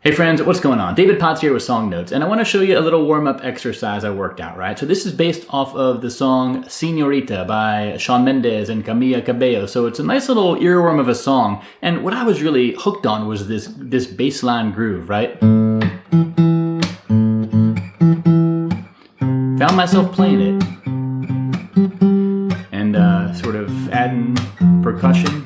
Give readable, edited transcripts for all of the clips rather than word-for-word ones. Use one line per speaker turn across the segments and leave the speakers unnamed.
Hey friends, what's going on? David Potts here with Song Notes, and I want to show you a little warm-up exercise I worked out, right? So this is based off of the song Señiorita by Shawn Mendes and Camilla Cabello. So it's a nice little earworm of a song, and what I was really hooked on was this bassline groove, right? Found myself playing it, and sort of adding percussion.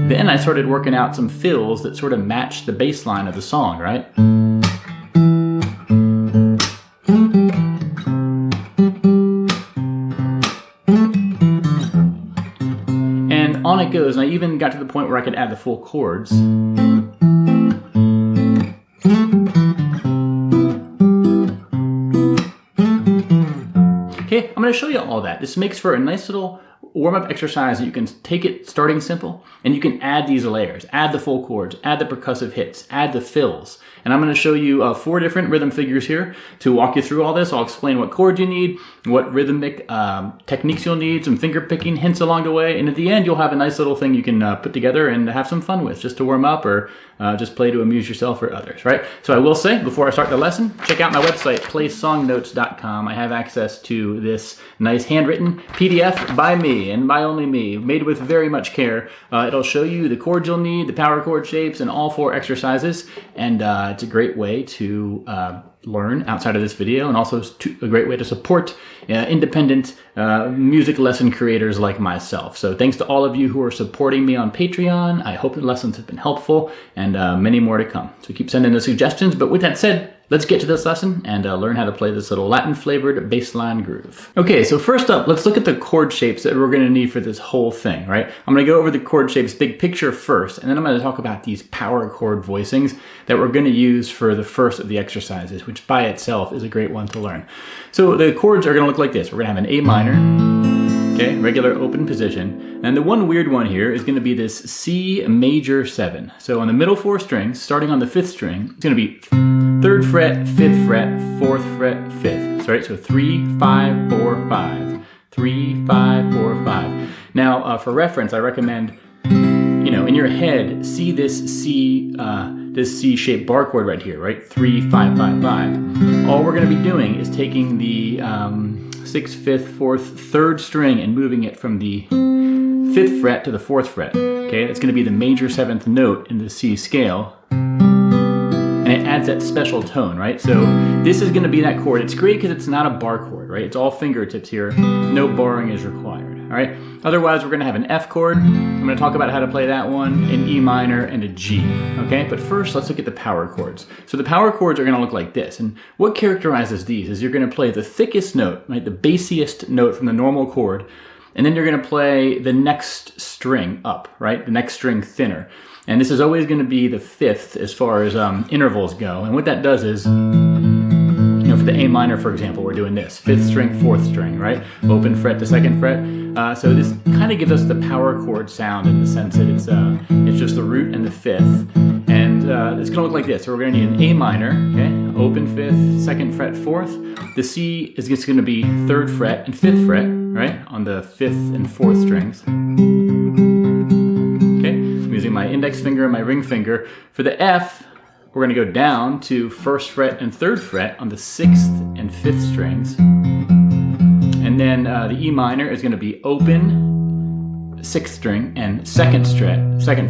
Then I started working out some fills that sort of matched the bass line of the song, right? And on it goes, and I even got to the point where I could add the full chords. Okay, I'm going to show you all that. This makes for a nice little warm-up exercise that you can take it starting simple, and you can add these layers, add the full chords, add the percussive hits, add the fills. And I'm going to show you 4 different rhythm figures here to walk you through all this. I'll explain what chords you need, what rhythmic techniques you'll need, some finger picking hints along the way, and at the end you'll have a nice little thing you can put together and have some fun with, just to warm up or just play to amuse yourself or others, right? So I will say, before I start the lesson, check out my website, playsongnotes.com. I have access to this nice handwritten PDF by me, and by only me, made with very much care. It'll show you the chords you'll need, the power chord shapes, and all 4 exercises, and it's a great way to learn outside of this video, and also a great way to support independent music lesson creators like myself. So thanks to all of you who are supporting me on Patreon. I hope the lessons have been helpful, and many more to come. So keep sending the suggestions, but with that said, let's get to this lesson and learn how to play this little Latin-flavored bassline groove. Okay, so first up, let's look at the chord shapes that we're going to need for this whole thing, right? I'm going to go over the chord shapes big picture first, and then I'm going to talk about these power chord voicings that we're going to use for the first of the exercises, which by itself is a great one to learn. So the chords are going to look like this. We're going to have an A minor, okay, regular open position. And the one weird one here is going to be this C major 7. So on the middle 4 strings, starting on the 5th string, it's going to be 3rd fret, 5th fret, 4th fret, 5th. Right? So 3, 5, 4, 5. 3, 5, 4, 5. Now, for reference, I recommend, you know, in your head, see this C-shaped bar chord right here, right? 3, 5, 5, 5. All we're going to be doing is taking the 6th, 5th, 4th, 3rd string and moving it from the 5th fret to the 4th fret. Okay, that's going to be the major 7th note in the C scale. And it adds that special tone, right? So this is going to be that chord. It's great because it's not a bar chord, right? It's all fingertips here. No barring is required, all right? Otherwise, we're going to have an F chord. I'm going to talk about how to play that one, an E minor, and a G, okay? But first, let's look at the power chords. So the power chords are going to look like this. And what characterizes these is you're going to play the thickest note, right? The bassiest note from the normal chord. And then you're going to play the next string up, right? The next string thinner. And this is always going to be the 5th as far as intervals go. And what that does is, you know, for the A minor, for example, we're doing this. 5th string, 4th string, right? Open fret to 2nd fret. So this kind of gives us the power chord sound in the sense that it's just the root and the 5th. And it's going to look like this. So we're going to need an A minor, okay? Open 5th, 2nd fret, 4th. The C is just going to be 3rd fret and 5th fret, right? On the 5th and 4th strings. Using my index finger and my ring finger. For the F, we're going to go down to 1st fret and 3rd fret on the 6th and 5th strings. And then the E minor is going to be open 6th string and 2nd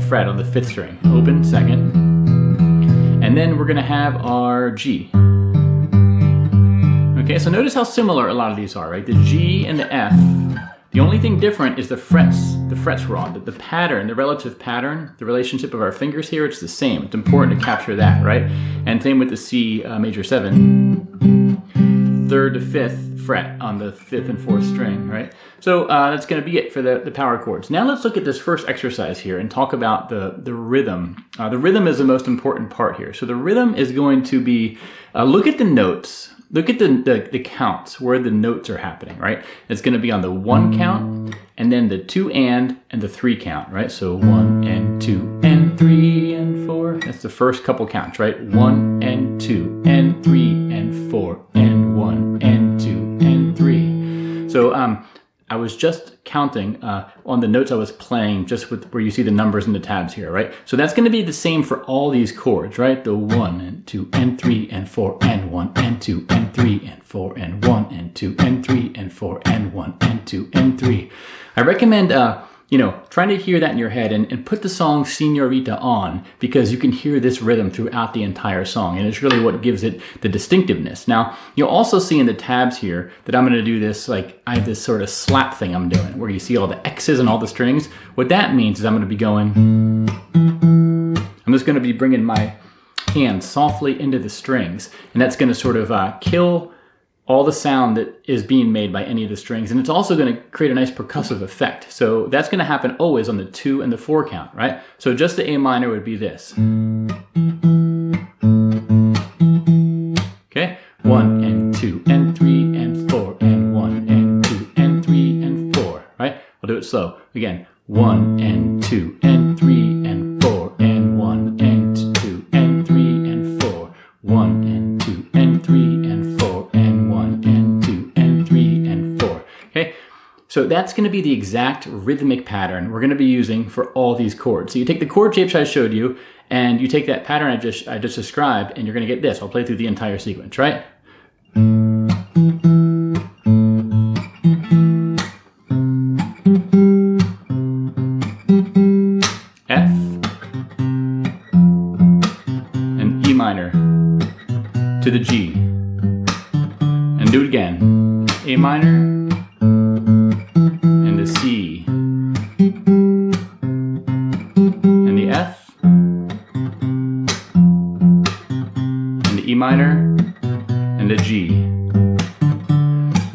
fret on the 5th string. Open, 2nd. And then we're going to have our G. Okay, so notice how similar a lot of these are, right? The G and the F. The only thing different is the frets we're on. The pattern, the relative pattern, the relationship of our fingers here, it's the same. It's important to capture that, right? And same with the C major 7, 3rd to 5th fret on the 5th and 4th string, right? So that's going to be it for the power chords. Now let's look at this first exercise here and talk about the rhythm. The rhythm is the most important part here. So the rhythm is going to be, look at the notes. Look at the counts where the notes are happening, right? It's going to be on the 1 count, and then the 2 and the 3 count, right? So 1 and 2 and 3 and 4. That's the first couple counts, right? 1 and 2 and 3 and 4 and 1 and 2 and 3. So I I was just counting on the notes I was playing, just with where you see the numbers in the tabs here, right? So that's going to be the same for all these chords, right? The 1 and 2 and 3 and 4 and 1 and 2 and 3 and 4 and 1 and 2 and 3 and 4 and 1 and 2 and 3. I recommend you know, trying to hear that in your head and put the song Señiorita on, because you can hear this rhythm throughout the entire song, and it's really what gives it the distinctiveness. Now, you'll also see in the tabs here that I'm going to do this, like, I have this sort of slap thing I'm doing, where you see all the X's and all the strings. What that means is I'm going to be going, I'm just going to be bringing my hand softly into the strings, and that's going to sort of kill all the sound that is being made by any of the strings. And it's also going to create a nice percussive effect. So that's going to happen always on the 2 and the 4 count, right? So just the A minor would be this. Okay, 1 and 2 and 3 and 4 and 1 and 2 and 3 and 4, right? I'll do it slow. Again, 1 and 2 and 3 and 4 and 1 and 2 and 3 and 4, 1 and 2 and 3 and 4 and 1 and 2 and 3 and 4. Okay, so that's going to be the exact rhythmic pattern we're going to be using for all these chords. So you take the chord shapes I showed you, and you take that pattern I just described, and you're going to get this. I'll play through the entire sequence, right? F and E minor to the G, and do it again. A minor and the C and the F and the E minor and the G.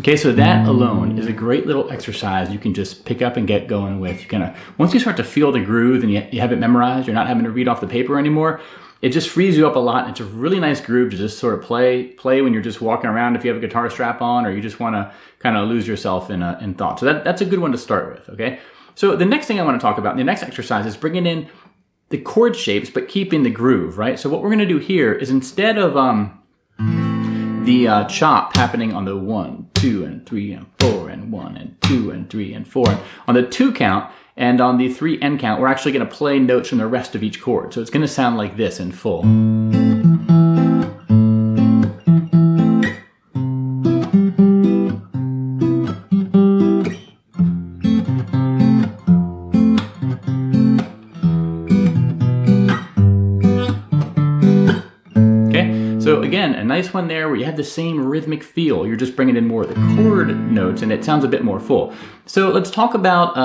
Okay, so that alone is a great little exercise you can just pick up and get going with. You kind of, once you start to feel the groove and you have it memorized, you're not having to read off the paper anymore. It just frees you up a lot. It's a really nice groove to just sort of play when you're just walking around, if you have a guitar strap on, or you just want to kind of lose yourself in thought. So that's a good one to start with, okay? So the next thing I want to talk about, the next exercise, is bringing in the chord shapes, but keeping the groove, right? So what we're going to do here is, instead of the chop happening on the 1, 2, and 3, and 4, and 1, and 2, and 3, and 4, on the 2 count, and on the 3 end count, we're actually going to play notes from the rest of each chord. So it's going to sound like this in full. Okay, so again, a nice one there where you have the same rhythmic feel. You're just bringing in more of the chord notes, and it sounds a bit more full. So let's talk about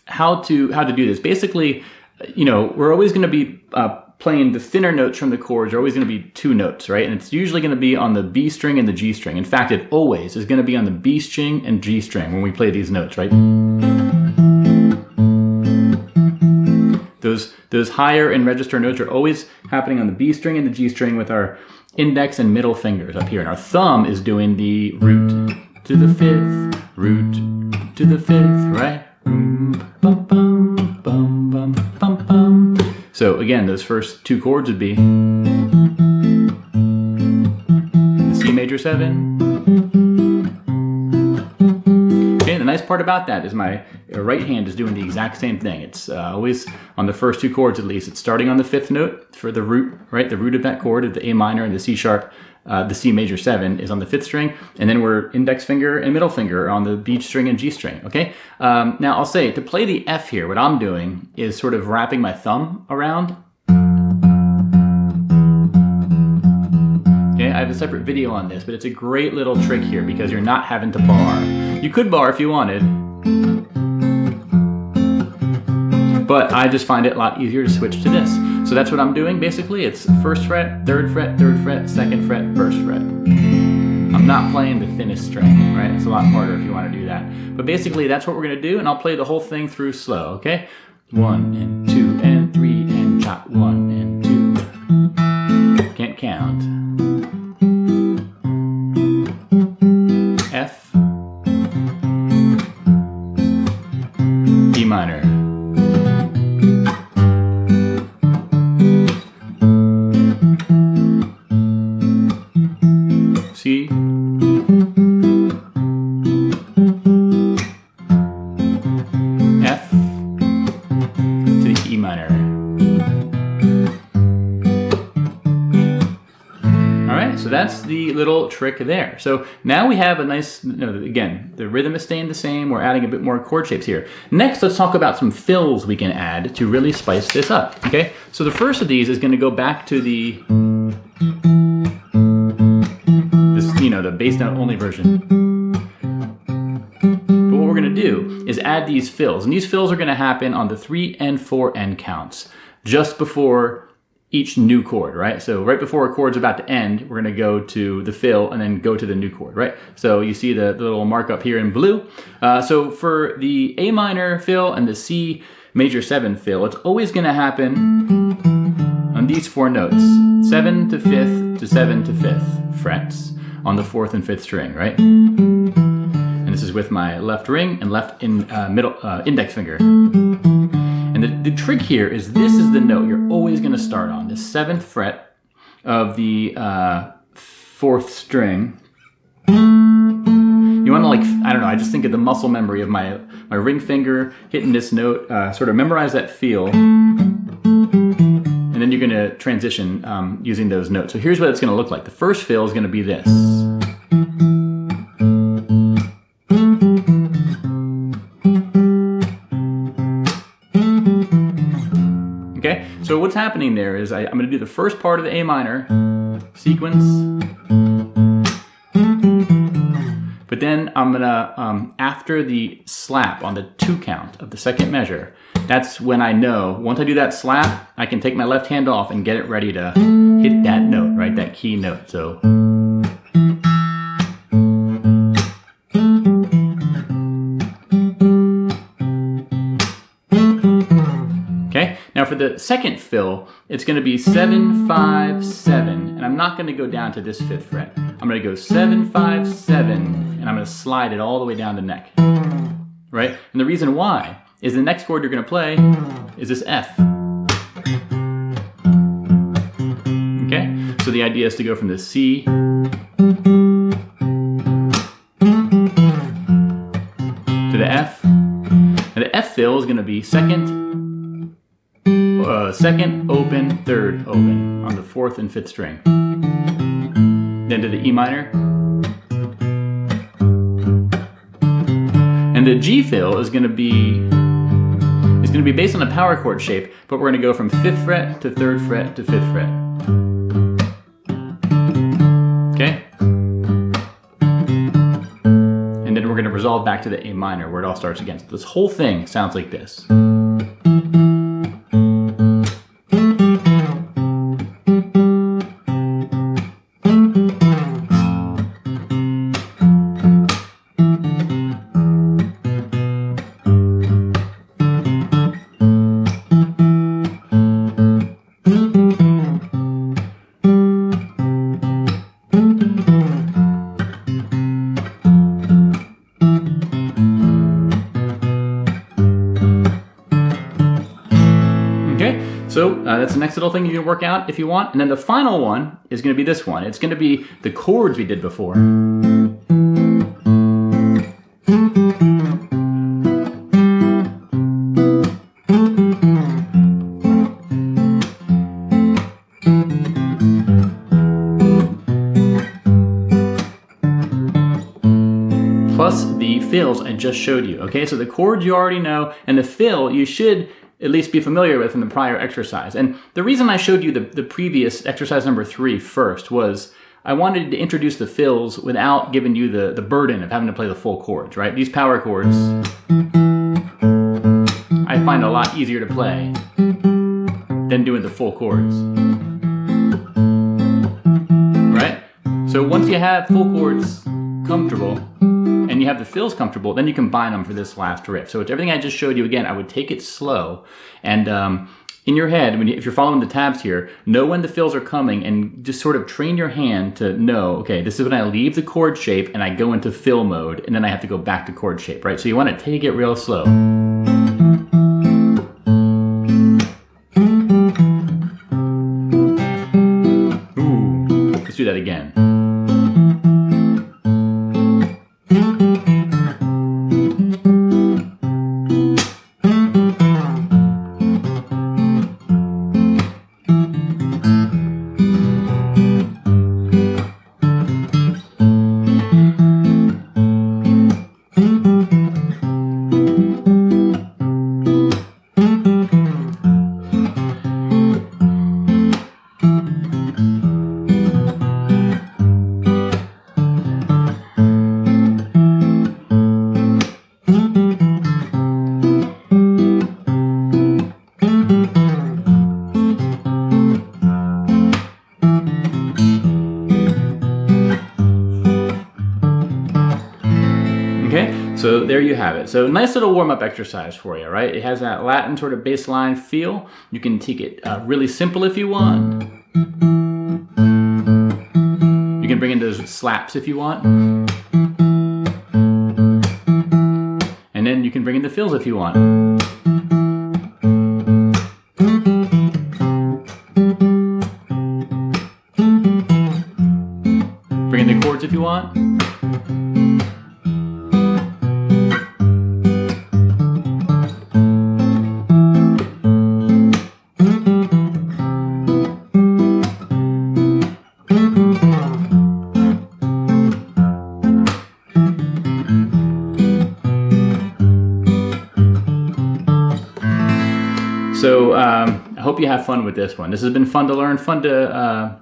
how to do this. Basically, you know, we're always going to be playing the thinner notes from the chords. Are always going to be 2 notes, right? And it's usually going to be on the B string and the G string. In fact, it always is going to be on the B string and G string when we play these notes, right? Those higher and register notes are always happening on the B string and the G string, with our index and middle fingers up here. And our thumb is doing the root to the 5th, root to the 5th, right? So again, those first 2 chords would be the C major 7. Okay, the nice part about that is my right hand is doing the exact same thing. It's always on the first 2 chords, at least. It's starting on the 5th note for the root, right? The root of that chord, of the A minor and the C sharp. The C major 7 is on the 5th string, and then we're index finger and middle finger on the B string and G string, okay? Now I'll say, to play the F here, what I'm doing is sort of wrapping my thumb around. Okay, I have a separate video on this, but it's a great little trick here because you're not having to bar. You could bar if you wanted, but I just find it a lot easier to switch to this. So that's what I'm doing, basically. It's 1st fret, 3rd fret, 3rd fret, 2nd fret, 1st fret. I'm not playing the thinnest string, right? It's a lot harder if you want to do that. But basically, that's what we're going to do, and I'll play the whole thing through slow, okay? 1 and 2 and 3 and chop, 1 and 2. Can't count. F, E minor. C, that's the little trick there. So now we have a nice, again, the rhythm is staying the same. We're adding a bit more chord shapes here. Next, let's talk about some fills we can add to really spice this up, okay? So the first of these is gonna go back to the bass note only version. But what we're gonna do is add these fills, and these fills are gonna happen on the 3 and 4 end counts, just before each new chord, right? So right before a chord's about to end, we're gonna go to the fill and then go to the new chord, right? So you see the little markup here in blue. So for the A minor fill and the C major 7 fill, it's always gonna happen on these 4 notes, 7 to 5th to 7 to 5th frets on the 4th and 5th string, right? And this is with my left ring and left middle index finger. And the trick here is this is the note you're always gonna start on, the 7th fret of the 4th string. You wanna I don't know, I just think of the muscle memory of my ring finger hitting this note, sort of memorize that feel, and then you're gonna transition using those notes. So here's what it's gonna look like. The first fill is gonna be this. Okay, so what's happening there is I'm gonna do the first part of the A minor sequence, but then I'm gonna, after the slap on the 2 count of the 2nd measure, that's when I know, once I do that slap, I can take my left hand off and get it ready to hit that note, right, that key note, so. Okay, now for the 2nd fill, it's gonna be 7, 5, 7, and I'm not gonna go down to this 5th fret. I'm gonna go 7, 5, 7, and I'm gonna slide it all the way down the neck, right? And the reason why is the next chord you're gonna play is this F. Okay, so the idea is to go from the C to the F, and the F fill is gonna be 2nd, 2nd open, 3rd open on the 4th and 5th string. Then to the E minor. And the G fill is gonna be based on a power chord shape, but we're gonna go from 5th fret to 3rd fret to 5th fret. Okay? And then we're gonna resolve back to the A minor where it all starts again. So this whole thing sounds like this. So that's the next little thing you can work out if you want. And then the final one is going to be this one. It's going to be the chords we did before. Plus the fills I just showed you. Okay, so the chords you already know, and the fill you should at least be familiar with in the prior exercise. And the reason I showed you the previous exercise number 3 first was I wanted to introduce the fills without giving you the burden of having to play the full chords, right? These power chords I find a lot easier to play than doing the full chords, right? So once you have full chords comfortable, and you have the fills comfortable, then you combine them for this last riff. So it's everything I just showed you again. I would take it slow, and in your head, if you're following the tabs here, know when the fills are coming and just sort of train your hand to know, okay, this is when I leave the chord shape and I go into fill mode, and then I have to go back to chord shape, right? So you want to take it real slow. Ooh, let's do that again. you have it. So nice little warm-up exercise for you, right? It has that Latin sort of bass line feel. You can take it really simple if you want. You can bring in those slaps if you want. And then you can bring in the fills if you want. Bring in the chords if you want. So I hope you have fun with this one. This has been fun to learn, fun to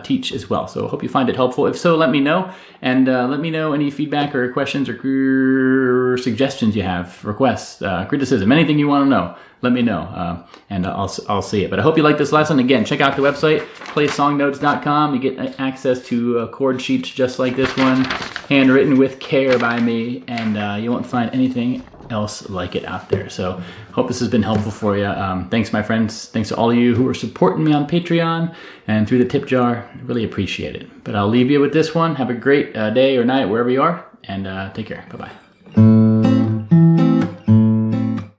teach as well. So I hope you find it helpful. If so, let me know. And let me know any feedback or questions or suggestions you have, requests, criticism, anything you want to know. Let me know, and I'll see it. But I hope you like this lesson. Again, check out the website, playsongnotes.com. You get access to chord sheets just like this one, handwritten with care by me, and you won't find anything else like it out there. So hope this has been helpful for you. Thanks, my friends. Thanks to all of you who are supporting me on Patreon and through the tip jar. Really appreciate it. But I'll leave you with this one. Have a great day or night wherever you are, and take care. Bye-bye.